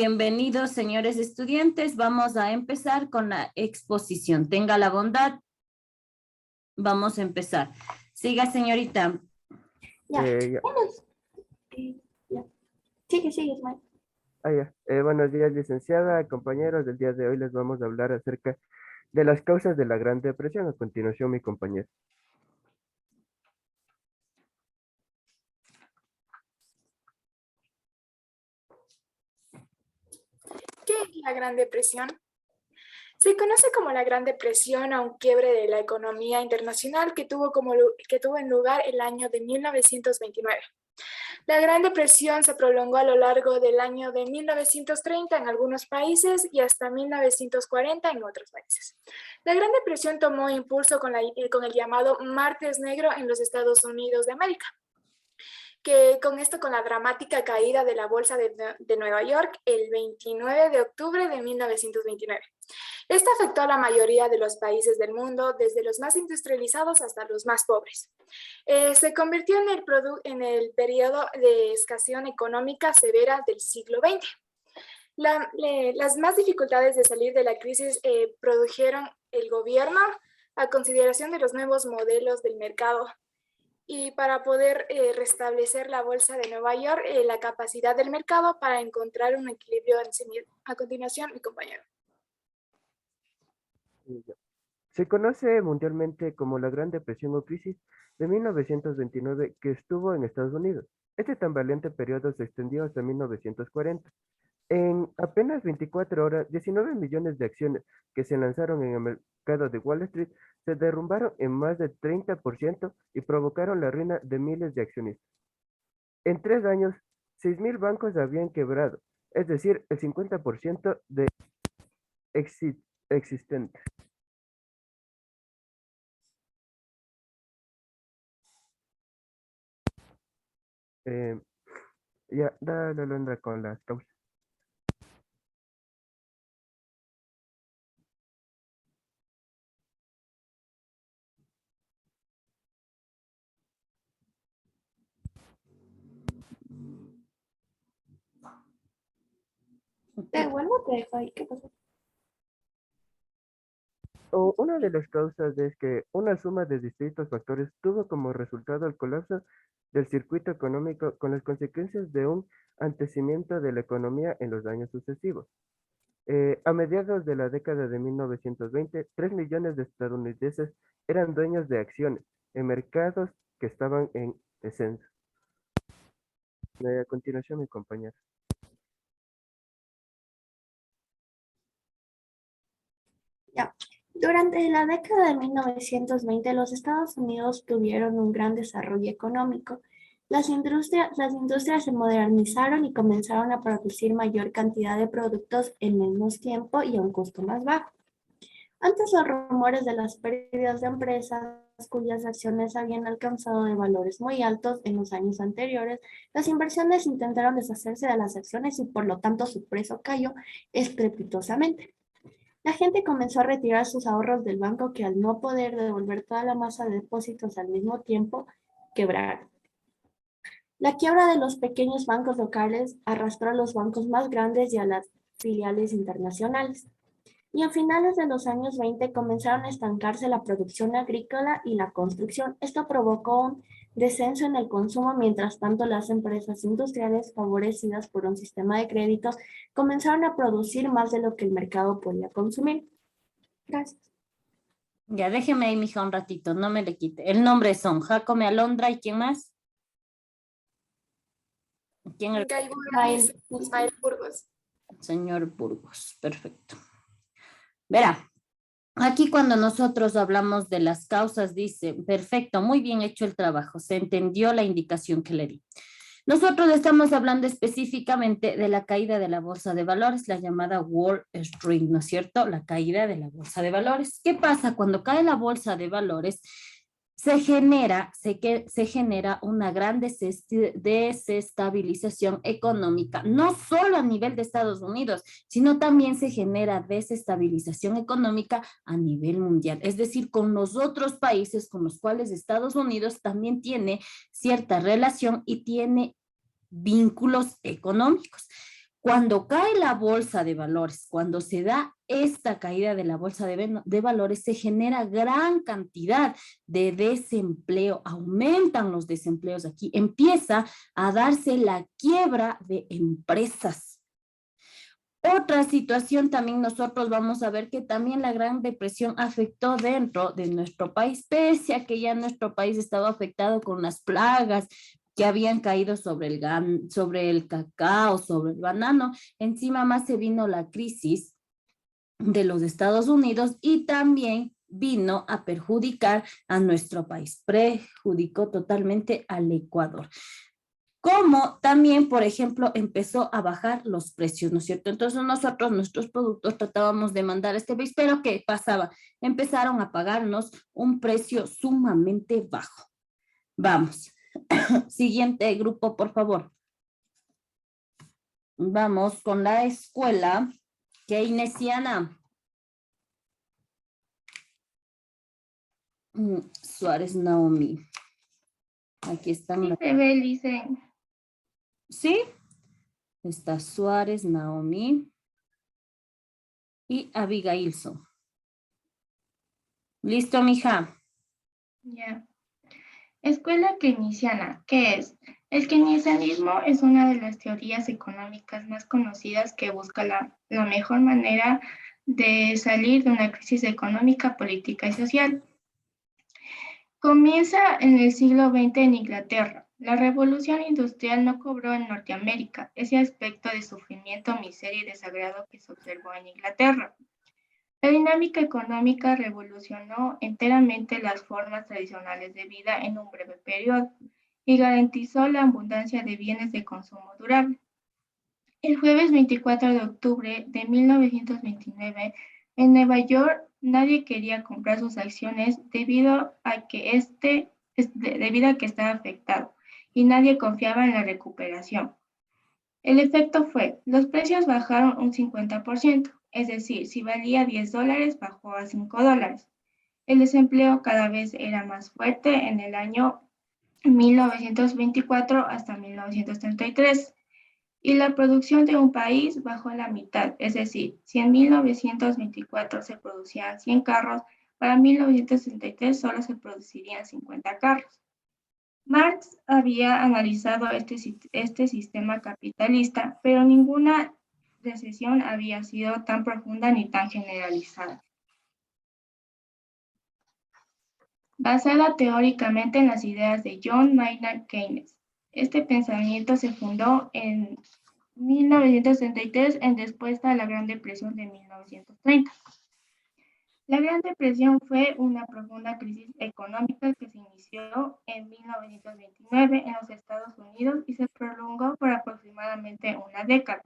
Bienvenidos, señores estudiantes. Vamos a empezar con la exposición. Tenga la bondad. Vamos a empezar. Siga, señorita. Ya. Ya. Ya. Sigue, Ismael. Buenos días, licenciada, compañeros. Del día de hoy les vamos a hablar acerca de las causas de la Gran Depresión. A continuación, mi compañero. ¿Qué es la Gran Depresión? Se conoce como la Gran Depresión a un quiebre de la economía internacional que tuvo en lugar el año de 1929. La Gran Depresión se prolongó a lo largo del año de 1930 en algunos países y hasta 1940 en otros países. La Gran Depresión tomó impulso con el llamado Martes Negro en los Estados Unidos de América, que con la dramática caída de la bolsa de Nueva York el 29 de octubre de 1929. Esta afectó a la mayoría de los países del mundo, desde los más industrializados hasta los más pobres. Se convirtió en el periodo de escasez económica severa del siglo XX. Las más dificultades de salir de la crisis produjeron el gobierno a consideración de los nuevos modelos del mercado y para poder restablecer la bolsa de Nueva York, la capacidad del mercado para encontrar un equilibrio en sí mismo. A continuación, mi compañero. Se conoce mundialmente como la Gran Depresión o Crisis de 1929 que estuvo en Estados Unidos. Este tan valiente periodo se extendió hasta 1940. En apenas 24 horas, 19 millones de acciones que se lanzaron en el mercado de Wall Street se derrumbaron en más de 30% y provocaron la ruina de miles de accionistas. En 3 años, 6.000 bancos habían quebrado, es decir, el 50% de existentes. Dale, Alondra, con las causas. Te vuelvo, te dejo ahí. ¿Qué pasó? Una de las causas es que una suma de distintos factores tuvo como resultado el colapso del circuito económico con las consecuencias de un antecimiento de la economía en los años sucesivos. A mediados de la década de 1920, 3 millones de estadounidenses eran dueños de acciones en mercados que estaban en descenso. A continuación, mi compañero. Ya. Durante la década de 1920, los Estados Unidos tuvieron un gran desarrollo económico. Las industrias se modernizaron y comenzaron a producir mayor cantidad de productos en menos tiempo y a un costo más bajo. Antes los rumores de las pérdidas de empresas cuyas acciones habían alcanzado de valores muy altos en los años anteriores, las inversiones intentaron deshacerse de las acciones y por lo tanto su precio cayó estrepitosamente. La gente comenzó a retirar sus ahorros del banco que al no poder devolver toda la masa de depósitos al mismo tiempo, quebraron. La quiebra de los pequeños bancos locales arrastró a los bancos más grandes y a las filiales internacionales. Y a finales de los años 20 comenzaron a estancarse la producción agrícola y la construcción. Esto provocó un descenso en el consumo, mientras tanto las empresas industriales favorecidas por un sistema de créditos comenzaron a producir más de lo que el mercado podía consumir. Gracias. Ya, déjeme ahí, mija, un ratito, no me le quite. El nombre son Jacome, Alondra, ¿y quién más? ¿Quién? Ismael Burgos. Señor Burgos, perfecto. Verá, aquí cuando nosotros hablamos de las causas, dice, perfecto, muy bien hecho el trabajo, se entendió la indicación que le di. Nosotros estamos hablando específicamente de la caída de la bolsa de valores, la llamada Wall Street, ¿no es cierto? La caída de la bolsa de valores. ¿Qué pasa? Cuando cae la bolsa de valores, se genera una gran desestabilización económica, no solo a nivel de Estados Unidos, sino también se genera desestabilización económica a nivel mundial, es decir, con los otros países con los cuales Estados Unidos también tiene cierta relación y tiene vínculos económicos. Cuando cae la bolsa de valores, cuando se da esta caída de la bolsa de valores, se genera gran cantidad de desempleo, aumentan los desempleos aquí, empieza a darse la quiebra de empresas. Otra situación también nosotros vamos a ver que también la Gran Depresión afectó dentro de nuestro país, pese a que ya nuestro país estaba afectado con las plagas que habían caído sobre el cacao, sobre el banano. Encima más se vino la crisis de los Estados Unidos y también vino a perjudicar a nuestro país, perjudicó totalmente al Ecuador. Como también, por ejemplo, empezó a bajar los precios, ¿no es cierto? Entonces nosotros, nuestros productos tratábamos de mandar a este país, pero ¿qué pasaba? Empezaron a pagarnos un precio sumamente bajo. Vamos. Siguiente grupo, por favor. Vamos con la escuela keynesiana. Suárez Naomi. Aquí están. Sí, se ve, dice. ¿Sí? Está Suárez, Naomi y Abigailson. ¿Listo, mija? Ya. Escuela keynesiana, ¿qué es? El keynesianismo es una de las teorías económicas más conocidas que busca la mejor manera de salir de una crisis económica, política y social. Comienza en el siglo XX en Inglaterra. La revolución industrial no cobró en Norteamérica ese aspecto de sufrimiento, miseria y desagrado que se observó en Inglaterra. La dinámica económica revolucionó enteramente las formas tradicionales de vida en un breve periodo y garantizó la abundancia de bienes de consumo durable. El jueves 24 de octubre de 1929, en Nueva York, nadie quería comprar sus acciones debido a que estaba afectado y nadie confiaba en la recuperación. El efecto fue, los precios bajaron un 50%, es decir, si valía $10, bajó a $5. El desempleo cada vez era más fuerte en el año 1924 hasta 1933 y la producción de un país bajó a la mitad, es decir, si en 1924 se producían 100 carros, para 1963 solo se producirían 50 carros. Marx había analizado este sistema capitalista, pero ninguna recesión había sido tan profunda ni tan generalizada. Basada teóricamente en las ideas de John Maynard Keynes, este pensamiento se fundó en 1933 en respuesta a la Gran Depresión de 1930. La Gran Depresión fue una profunda crisis económica que se inició en 1929 en los Estados Unidos y se prolongó por aproximadamente una década.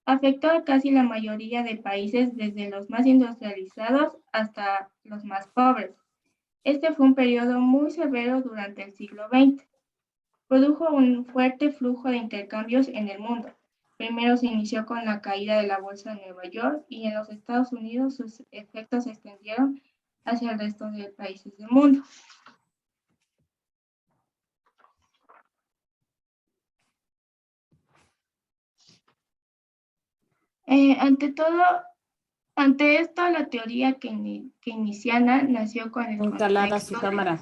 Afectó a casi la mayoría de países, desde los más industrializados hasta los más pobres. Este fue un periodo muy severo durante el siglo XX. Produjo un fuerte flujo de intercambios en el mundo. Primero se inició con la caída de la bolsa de Nueva York y en los Estados Unidos sus efectos se extendieron hacia el resto de países del mundo. Ante esto, la teoría keynesiana nació con el Instalada su contexto. cámara.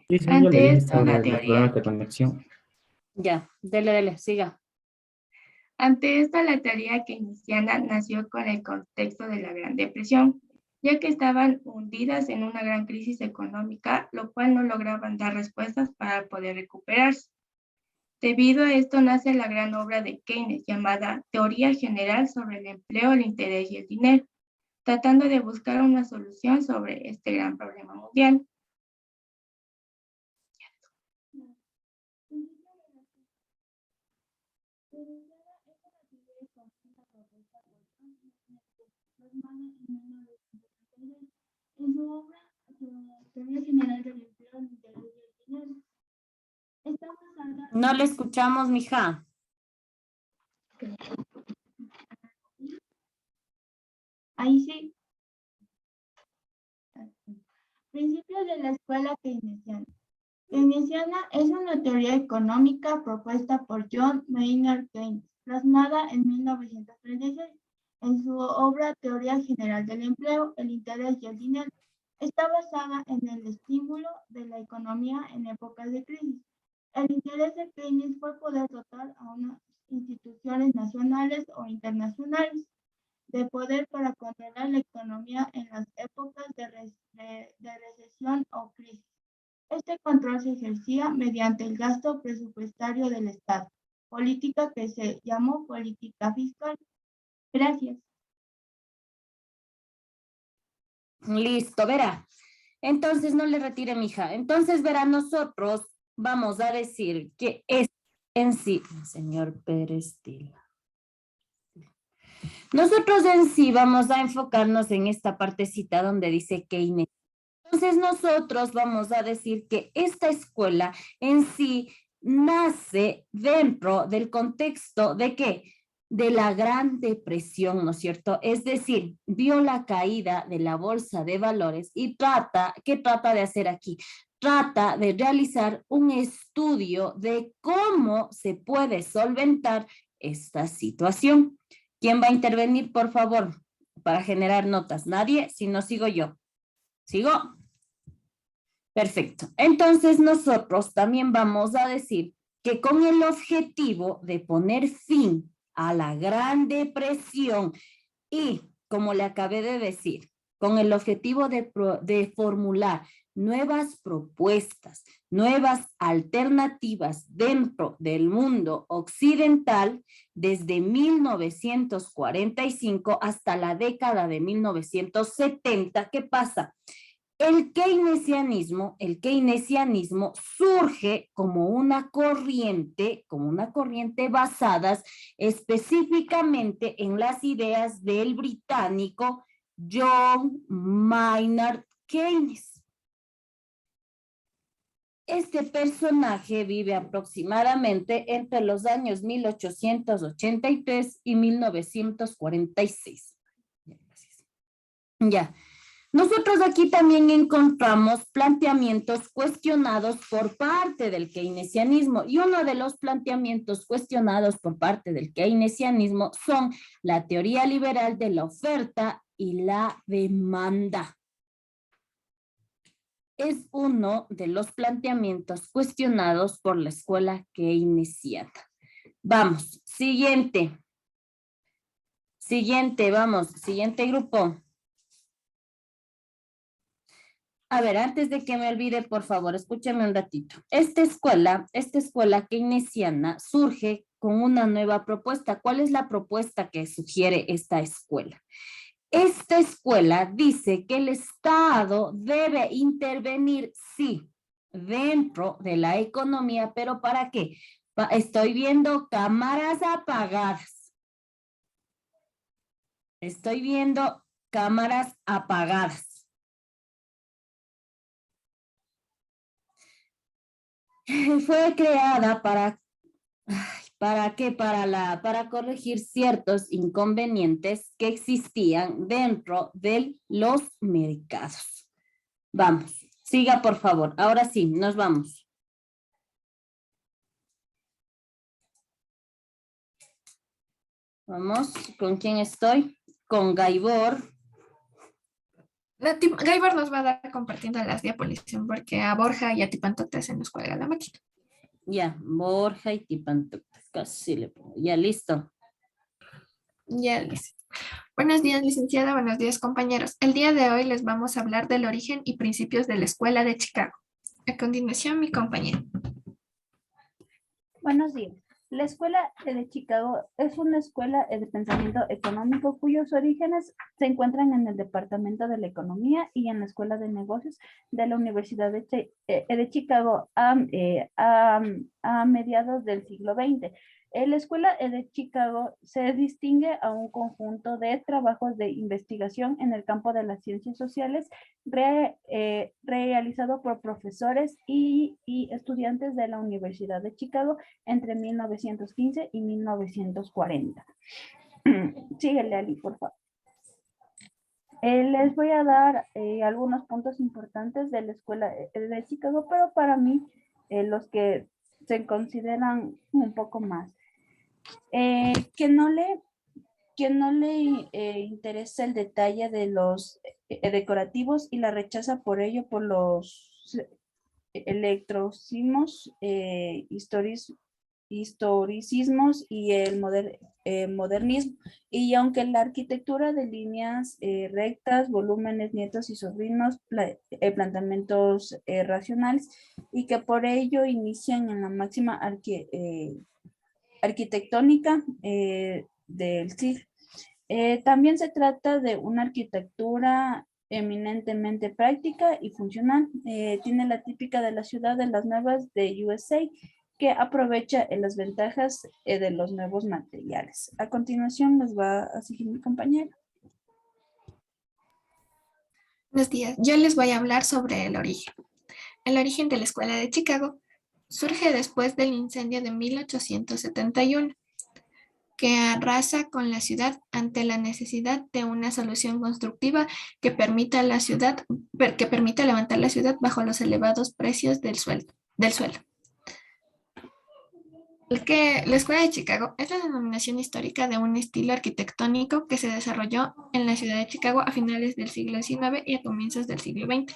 Sí, sí, yo le Ante dije esto, sobre la los teoría. problemas de conexión. Ya, dele, siga. Ante esto, la teoría keynesiana nació con el contexto de la Gran Depresión, ya que estaban hundidas en una gran crisis económica, lo cual no lograban dar respuestas para poder recuperarse. Debido a esto nace la gran obra de Keynes llamada Teoría General sobre el Empleo, el Interés y el Dinero, tratando de buscar una solución sobre este gran problema mundial. En su obra, Teoría General del Empleo, el Interés y el Dinero, está basada. No le escuchamos, mija. Ahí sí. Principios de la escuela keynesiana. Keynesiana es una teoría económica propuesta por John Maynard Keynes, plasmada en 1936 en su obra Teoría General del Empleo, el interés y el dinero. Está basada en el estímulo de la economía en épocas de crisis. El interés de Keynes fue poder dotar a unas instituciones nacionales o internacionales de poder para controlar la economía en las épocas de recesión o crisis. Este control se ejercía mediante el gasto presupuestario del Estado, política que se llamó política fiscal. Gracias. Listo, verá. Entonces, no le retire, mija. Entonces, verá, nosotros vamos a decir que es en sí, señor Pérez Tila. Nosotros en sí vamos a enfocarnos en esta partecita donde dice Keynes. Entonces, nosotros vamos a decir que esta escuela en sí nace dentro del contexto de ¿qué? De la Gran Depresión, ¿no es cierto? Es decir, vio la caída de la bolsa de valores y ¿qué trata de hacer aquí? Trata de realizar un estudio de cómo se puede solventar esta situación. ¿Quién va a intervenir, por favor, para generar notas? Nadie, si no sigo yo. ¿Sigo? Perfecto. Entonces nosotros también vamos a decir que con el objetivo de poner fin a la Gran Depresión y, como le acabé de decir, con el objetivo de formular nuevas propuestas, nuevas alternativas dentro del mundo occidental desde 1945 hasta la década de 1970. ¿Qué pasa? El keynesianismo surge como una corriente basadas específicamente en las ideas del británico John Maynard Keynes. Este personaje vive aproximadamente entre los años 1883 y 1946. Ya. Nosotros aquí también encontramos planteamientos cuestionados por parte del keynesianismo y uno de los planteamientos cuestionados por parte del keynesianismo son la teoría liberal de la oferta y la demanda. Es uno de los planteamientos cuestionados por la escuela keynesiana. Vamos, siguiente. Siguiente grupo. A ver, antes de que me olvide, por favor, escúchame un ratito. Esta escuela keynesiana surge con una nueva propuesta. ¿Cuál es la propuesta que sugiere esta escuela? Esta escuela dice que el Estado debe intervenir, sí, dentro de la economía, pero ¿para qué? Estoy viendo cámaras apagadas. Estoy viendo cámaras apagadas. Fue creada ¿para qué? Para corregir ciertos inconvenientes que existían dentro de los mercados. Vamos, siga por favor. Ahora sí, nos vamos. Vamos, ¿con quién estoy? Con Gaibor. Gaibor nos va a dar compartiendo las diapositivas porque a Borja y a Tipantote se nos cuelga la máquina. Ya, Borja y Tipantote. Casi le pongo. Ya, listo. Ya, listo. Buenos días, licenciada. Buenos días, compañeros. El día de hoy les vamos a hablar del origen y principios de la Escuela de Chicago. A continuación, mi compañero. Buenos días. La Escuela de Chicago es una escuela de pensamiento económico cuyos orígenes se encuentran en el Departamento de la Economía y en la Escuela de Negocios de la Universidad de Chicago a mediados del siglo XX. La Escuela de Chicago se distingue a un conjunto de trabajos de investigación en el campo de las ciencias sociales realizado por profesores y estudiantes de la Universidad de Chicago entre 1915 y 1940. Síguele, Ali, por favor. Les voy a dar algunos puntos importantes de la escuela de Chicago, pero para mí los que se consideran un poco más. Que no le interesa el detalle de los decorativos y la rechaza por ello por los electrocismos, historicismos y el modernismo. Y aunque la arquitectura de líneas rectas, volúmenes, nietos y sobrinos, planteamientos racionales, y que por ello inician en la máxima arquitectónica del siglo. También se trata de una arquitectura eminentemente práctica y funcional. Tiene la típica de la ciudad de las nuevas de USA, que aprovecha las ventajas de los nuevos materiales. A continuación les va a seguir mi compañero. Buenos días, yo les voy a hablar sobre el origen. El origen de la Escuela de Chicago surge después del incendio de 1871, que arrasa con la ciudad ante la necesidad de una solución constructiva que permita levantar la ciudad bajo los elevados precios del suelo. La Escuela de Chicago es la denominación histórica de un estilo arquitectónico que se desarrolló en la ciudad de Chicago a finales del siglo XIX y a comienzos del siglo XX,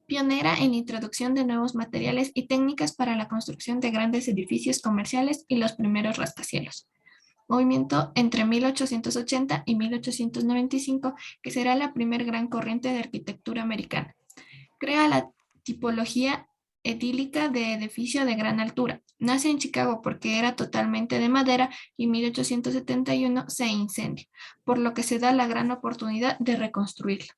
pionera en la introducción de nuevos materiales y técnicas para la construcción de grandes edificios comerciales y los primeros rascacielos. Movimiento entre 1880 y 1895, que será la primer gran corriente de arquitectura americana. Crea la tipología edílica de edificio de gran altura. Nace en Chicago porque era totalmente de madera y en 1871 se incendia, por lo que se da la gran oportunidad de reconstruirla.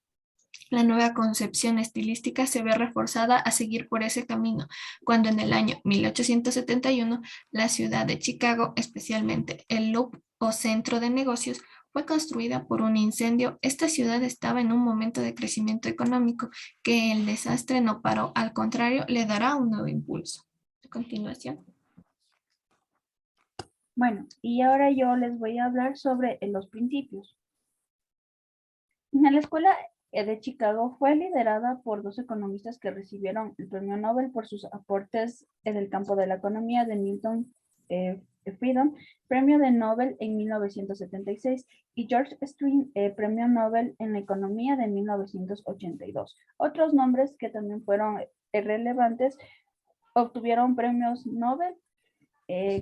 La nueva concepción estilística se ve reforzada a seguir por ese camino, cuando en el año 1871 la ciudad de Chicago, especialmente el Loop o centro de negocios, fue construida por un incendio. Esta ciudad estaba en un momento de crecimiento económico que el desastre no paró, al contrario, le dará un nuevo impulso. A continuación. Bueno, y ahora yo les voy a hablar sobre los principios. La escuela de Chicago fue liderada por dos economistas que recibieron el premio Nobel por sus aportes en el campo de la economía, de Milton Friedman, premio de Nobel en 1976, y George String, premio Nobel en economía de 1982. Otros nombres que también fueron relevantes obtuvieron premios Nobel,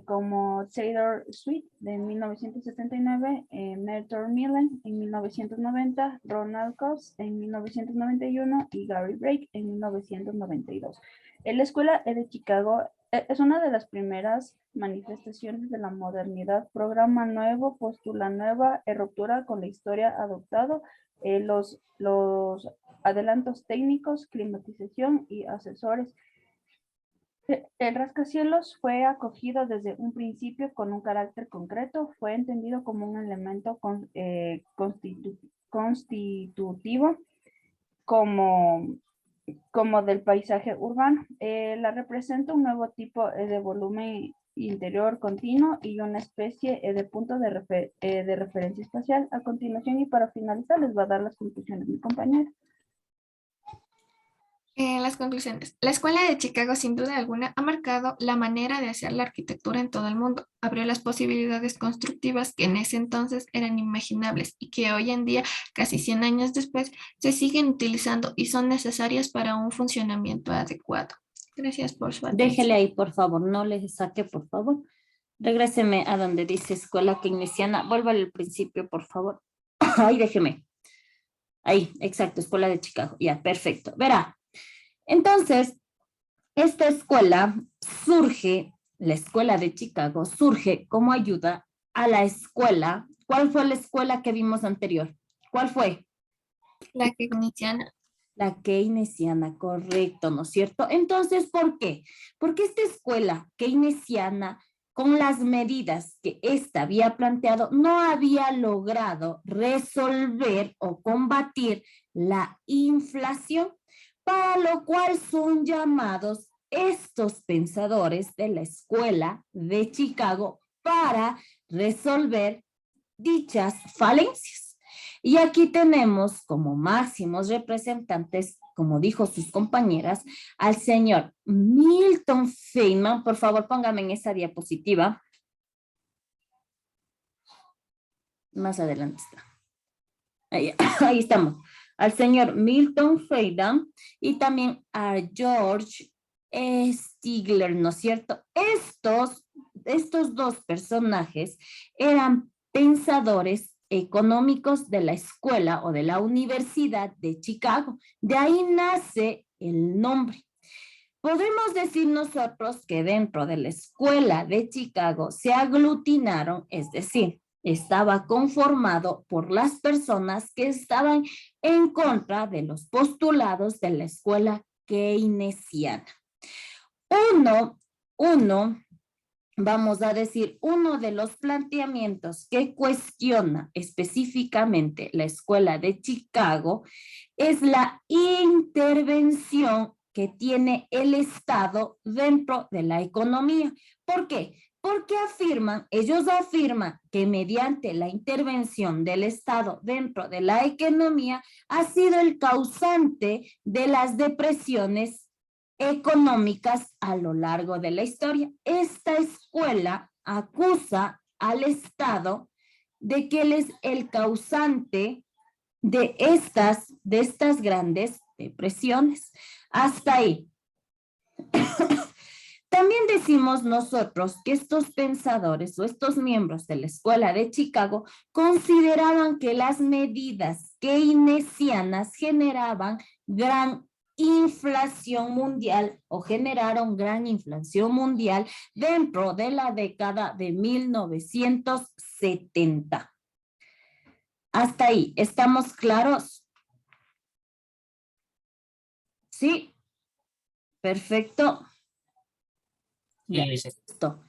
como Taylor Swift de 1979, Merton Millen en 1990, Ronald Coase en 1991 y Gary Brake en 1992. La Escuela de Chicago es una de las primeras manifestaciones de la modernidad. Programa nuevo, postula nueva, ruptura con la historia adoptado, los adelantos técnicos, climatización y asesores. El rascacielos fue acogido desde un principio con un carácter concreto, fue entendido como un elemento constitutivo como del paisaje urbano. La representa un nuevo tipo de volumen interior continuo y una especie de punto de referencia espacial. A continuación y para finalizar les va a dar las conclusiones de mi compañera. Las conclusiones. La Escuela de Chicago, sin duda alguna, ha marcado la manera de hacer la arquitectura en todo el mundo. Abrió las posibilidades constructivas que en ese entonces eran inimaginables y que hoy en día, casi 100 años después, se siguen utilizando y son necesarias para un funcionamiento adecuado. Gracias por su atención. Déjele ahí, por favor, no le saque, por favor. Regréseme a donde dice escuela keynesiana. Vuélvale al principio, por favor. Ahí, déjeme. Ahí, exacto, Escuela de Chicago. Ya, perfecto. Verá. Entonces, esta escuela surge, la Escuela de Chicago, surge como ayuda a la escuela. ¿Cuál fue la escuela que vimos anterior? ¿Cuál fue? La keynesiana. La keynesiana, correcto, ¿no es cierto? Entonces, ¿por qué? Porque esta escuela keynesiana, con las medidas que ésta había planteado, no había logrado resolver o combatir la inflación, para lo cual son llamados estos pensadores de la Escuela de Chicago para resolver dichas falencias. Y aquí tenemos como máximos representantes, como dijo sus compañeras, al señor Milton Friedman. Por favor, póngame en esa diapositiva. Más adelante está. Ahí, ahí estamos. Al señor Milton Friedman y también a George Stigler, ¿no es cierto? Estos dos personajes eran pensadores económicos de la escuela o de la Universidad de Chicago. De ahí nace el nombre. Podemos decir nosotros que dentro de la escuela de Chicago se aglutinaron, es decir, estaba conformado por las personas que estaban en contra de los postulados de la escuela keynesiana. Vamos a decir, uno de los planteamientos que cuestiona específicamente la escuela de Chicago es la intervención que tiene el Estado dentro de la economía. ¿Por qué? Porque ellos afirman que mediante la intervención del Estado dentro de la economía ha sido el causante de las depresiones económicas a lo largo de la historia. Esta escuela acusa al Estado de que él es el causante de estas grandes depresiones. Hasta ahí. También decimos nosotros que estos pensadores o estos miembros de la Escuela de Chicago consideraban que las medidas keynesianas generaban gran inflación mundial o generaron gran inflación mundial dentro de la década de 1970. Hasta ahí, ¿estamos claros? Sí, perfecto. Ya, listo.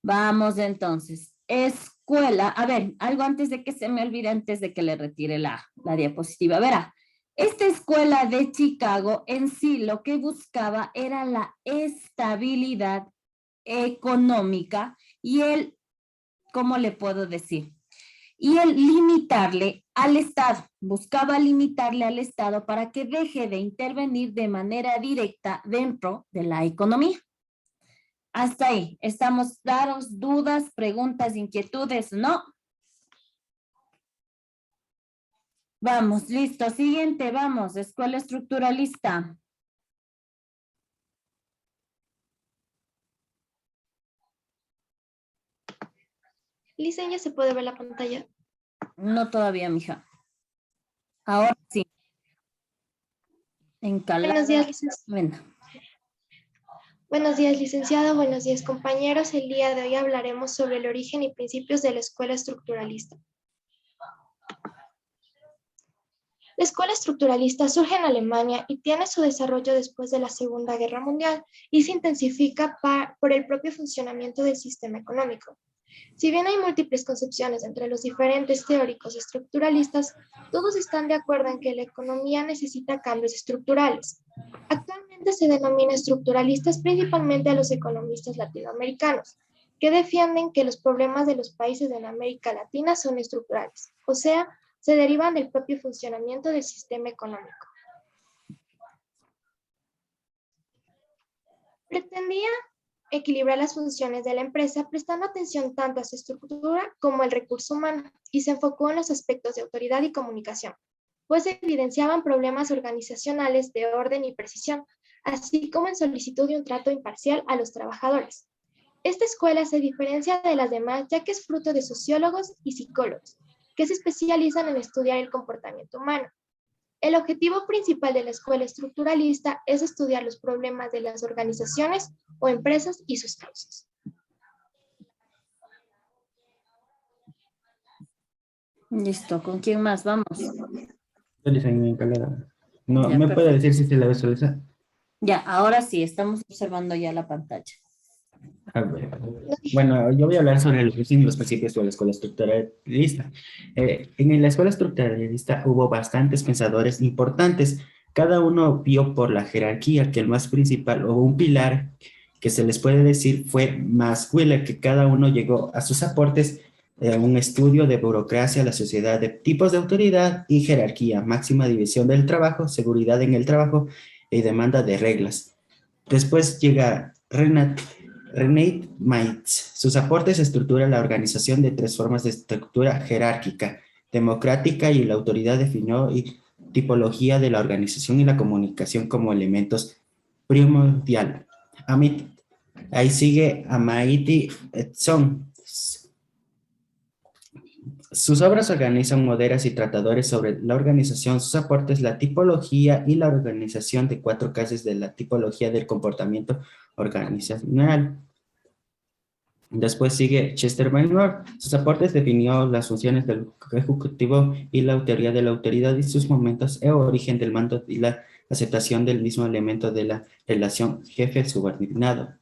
Vamos entonces. Escuela, a ver, algo antes de que se me olvide, antes de que le retire la diapositiva. Verá, esta escuela de Chicago en sí lo que buscaba era la estabilidad económica y el, ¿cómo le puedo decir? Y el limitarle al Estado, buscaba limitarle al Estado para que deje de intervenir de manera directa dentro de la economía. Hasta ahí, ¿estamos claros? ¿Dudas, preguntas, inquietudes? ¿No? Vamos, listo. Siguiente, vamos. Escuela estructuralista. Lisa, ¿ya se puede ver la pantalla? No todavía, mija. Ahora sí. Encalada. Buenos días, licenciado. Venga. Buenos días, licenciado. Buenos días, compañeros. El día de hoy hablaremos sobre el origen y principios de la escuela estructuralista. La escuela estructuralista surge en Alemania y tiene su desarrollo después de la Segunda Guerra Mundial y se intensifica por el propio funcionamiento del sistema económico. Si bien hay múltiples concepciones entre los diferentes teóricos estructuralistas, todos están de acuerdo en que la economía necesita cambios estructurales. Actualmente se denomina estructuralistas principalmente a los economistas latinoamericanos, que defienden que los problemas de los países de América Latina son estructurales, o sea, se derivan del propio funcionamiento del sistema económico. Pretendía equilibrar las funciones de la empresa prestando atención tanto a su estructura como al recurso humano y se enfocó en los aspectos de autoridad y comunicación, pues evidenciaban problemas organizacionales de orden y precisión, así como en solicitud de un trato imparcial a los trabajadores. Esta escuela se diferencia de las demás ya que es fruto de sociólogos y psicólogos, que se especializan en estudiar el comportamiento humano. El objetivo principal de la escuela estructuralista es estudiar los problemas de las organizaciones o empresas y sus causas. Listo, ¿con quién más? Vamos. No, Ya, ¿me perfecto. puede decir si se la visualiza? Ya, ahora sí, estamos observando ya la pantalla. A ver. Bueno, yo voy a hablar sobre los principios de la escuela estructuralista. En la escuela estructuralista hubo bastantes pensadores importantes. Cada uno vio por la jerarquía que el más principal o un pilar que se les puede decir fue Max Wheeler, que cada uno llegó a sus aportes un estudio de burocracia, la sociedad de tipos de autoridad y jerarquía, máxima división del trabajo, seguridad en el trabajo y demanda de reglas. Después llega René Maitz. Sus aportes estructuran la organización de 3 formas de estructura jerárquica, democrática, y la autoridad definió y tipología de la organización y la comunicación como elementos primordiales. Ahí sigue Amaiti Edson. Sus obras organizan moderas y tratadores sobre la organización, sus aportes, la tipología y la organización de 4 casos de la tipología del comportamiento organizacional. Después sigue Chester Bennett. Sus aportes definió las funciones del ejecutivo y la teoría de la autoridad y sus momentos e origen del mando y la aceptación del mismo elemento de la relación jefe-subordinado.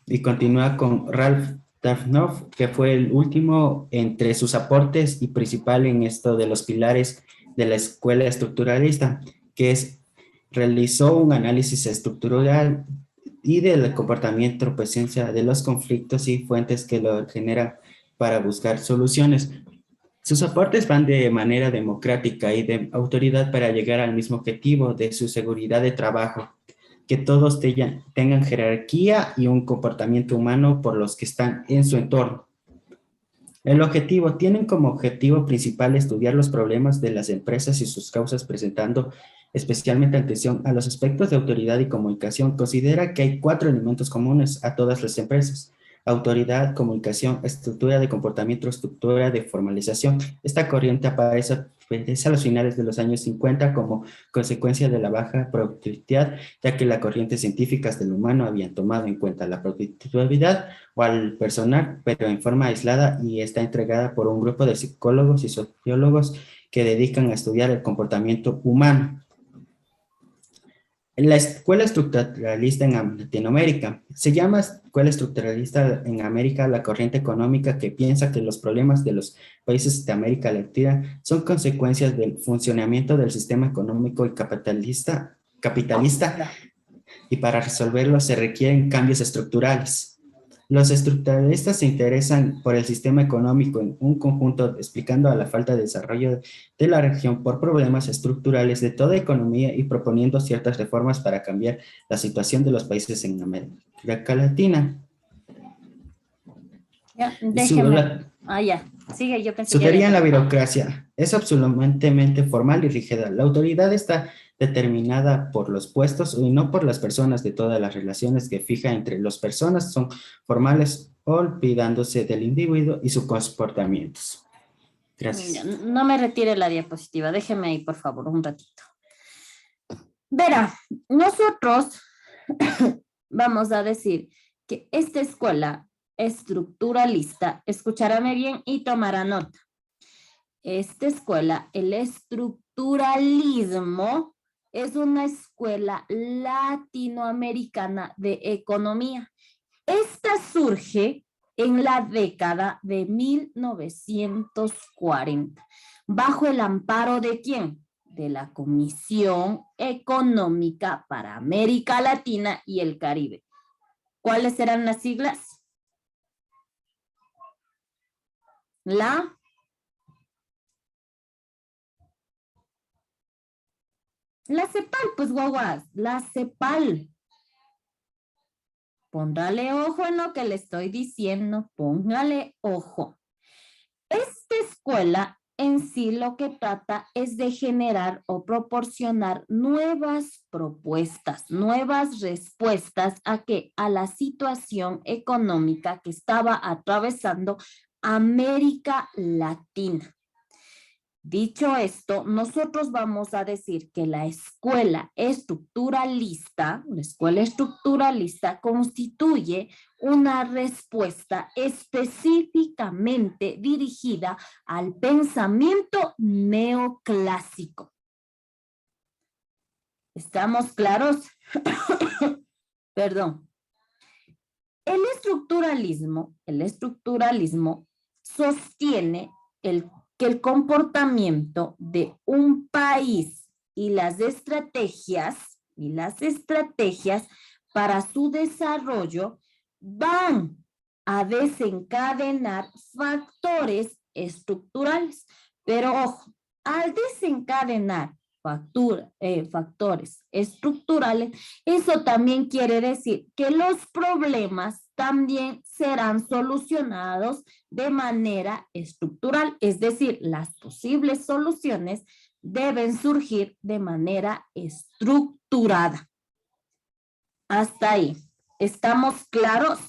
Y continúa con Ralph Daphnoff, que fue el último entre sus aportes y principal en esto de los pilares de la escuela estructuralista, realizó un análisis estructural y del comportamiento, presencia de los conflictos y fuentes que lo generan para buscar soluciones. Sus aportes van de manera democrática y de autoridad para llegar al mismo objetivo de su seguridad de trabajo, que todos tengan jerarquía y un comportamiento humano por los que están en su entorno. Tienen como objetivo principal estudiar los problemas de las empresas y sus causas, presentando especialmente atención a los aspectos de autoridad y comunicación. Considera que hay 4 elementos comunes a todas las empresas: autoridad, comunicación, estructura de comportamiento, estructura de formalización. Esta corriente aparece a los finales de los años 50 como consecuencia de la baja productividad, ya que las corrientes científicas del humano habían tomado en cuenta la productividad o al personal, pero en forma aislada, y está entregada por un grupo de psicólogos y sociólogos que dedican a estudiar el comportamiento humano. La escuela estructuralista en Latinoamérica. Se llama escuela estructuralista en América la corriente económica que piensa que los problemas de los países de América Latina son consecuencias del funcionamiento del sistema económico y capitalista, y para resolverlos se requieren cambios estructurales. Los estructuralistas se interesan por el sistema económico en un conjunto, explicando a la falta de desarrollo de la región por problemas estructurales de toda economía y proponiendo ciertas reformas para cambiar la situación de los países en América Latina. Ya, déjeme. Ya. Sigue, yo pensé su teoría en la burocracia es absolutamente formal y rígida. La autoridad está determinada por los puestos y no por las personas. De todas las relaciones que fija entre las personas son formales, olvidándose del individuo y sus comportamientos. Gracias. No me retire la diapositiva, déjeme ahí, por favor, un ratito. Verá, nosotros vamos a decir que esta escuela estructuralista, escuchárame bien y tomará nota. Esta escuela, el estructuralismo, es una escuela latinoamericana de economía. Esta surge en la década de 1940. ¿Bajo el amparo de quién? De la Comisión Económica para América Latina y el Caribe. ¿Cuáles serán las siglas? La CEPAL, pues guaguas, la CEPAL. Póngale ojo en lo que le estoy diciendo, póngale ojo. Esta escuela en sí lo que trata es de generar o proporcionar nuevas propuestas, nuevas respuestas a la situación económica que estaba atravesando América Latina. Dicho esto, nosotros vamos a decir que la escuela estructuralista constituye una respuesta específicamente dirigida al pensamiento neoclásico. ¿Estamos claros? Perdón. El estructuralismo sostiene que el comportamiento de un país y las estrategias para su desarrollo van a desencadenar factores estructurales. Pero ojo, al desencadenar factores estructurales, eso también quiere decir que los problemas también serán solucionados de manera estructural, es decir, las posibles soluciones deben surgir de manera estructurada. Hasta ahí. ¿Estamos claros?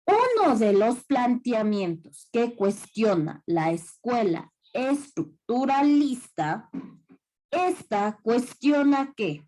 Uno de los planteamientos que cuestiona la escuela estructuralista, esta cuestiona que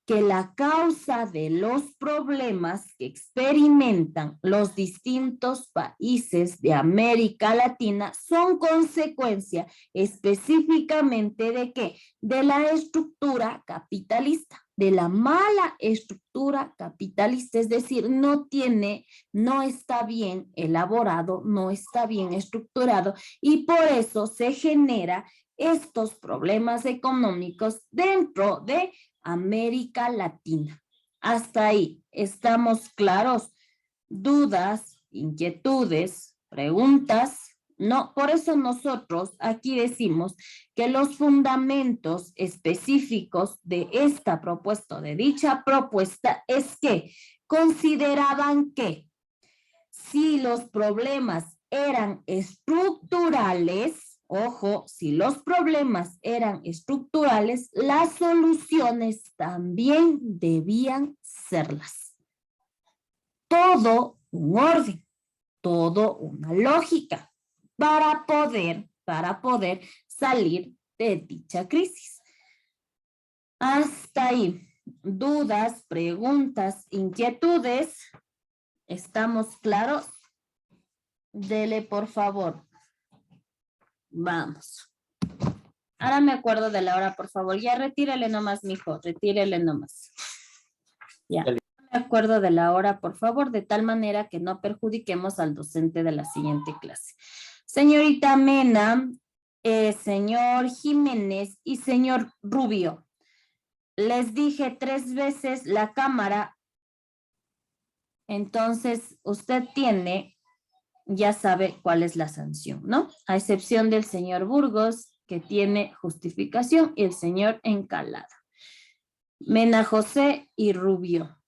la causa de los problemas que experimentan los distintos países de América Latina son consecuencia específicamente ¿de qué? De la estructura capitalista, de la mala estructura capitalista, es decir, no está bien elaborado, no está bien estructurado y por eso se genera estos problemas económicos dentro de América Latina. Hasta ahí, ¿estamos claros? ¿Dudas, inquietudes, preguntas? No, por eso nosotros aquí decimos que los fundamentos específicos de esta propuesta, de dicha propuesta, es que consideraban que si los problemas eran estructurales, ojo, si los problemas eran estructurales, las soluciones también debían serlas. Todo un orden, todo una lógica para poder salir de dicha crisis. Hasta ahí. ¿Dudas, preguntas, inquietudes? ¿Estamos claros? Dele, por favor. Vamos. Ahora me acuerdo de la hora, por favor. Ya retírele nomás, mijo. Retírele nomás. Ya. Me acuerdo de la hora, por favor, de tal manera que no perjudiquemos al docente de la siguiente clase. Señorita Mena, señor Jiménez y señor Rubio. Les dije 3 veces la cámara. Entonces, usted tiene... ya sabe cuál es la sanción, ¿no? A excepción del señor Burgos, que tiene justificación, y el señor Encalada. Mena José y Rubio.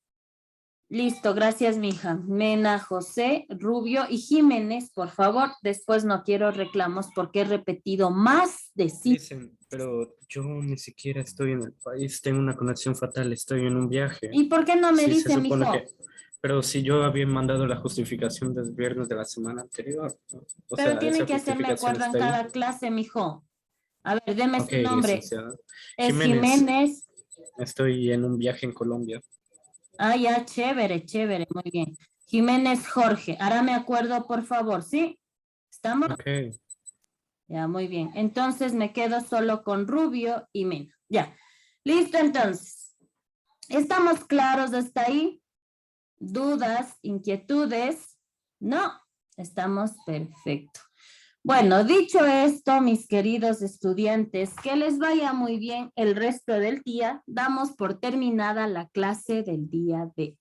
Listo, gracias, mija. Mena José, Rubio y Jiménez, por favor. Después no quiero reclamos porque he repetido más de 5. Dicen, pero yo ni siquiera estoy en el país, tengo una conexión fatal, estoy en un viaje. ¿Y por qué no me Sí, dice, se supone mijo? que... Pero si yo había mandado la justificación del viernes de la semana anterior. O Pero sea, tiene esa que hacerme justificación acuerdo en está ahí. cada clase, mijo. A ver, deme Ok, su nombre. licenciada. Es Jiménez. Jiménez. Estoy en un viaje en Colombia. Ah, ya, chévere, chévere, muy bien. Jiménez Jorge. Ahora me acuerdo, por favor, ¿sí? ¿Estamos? Ok. Ya, muy bien. Entonces me quedo solo con Rubio y Mena. Ya. Listo, entonces. ¿Estamos claros hasta ahí? ¿Dudas, inquietudes? No, estamos perfecto. Bueno, dicho esto, mis queridos estudiantes, que les vaya muy bien el resto del día. Damos por terminada la clase del día de hoy.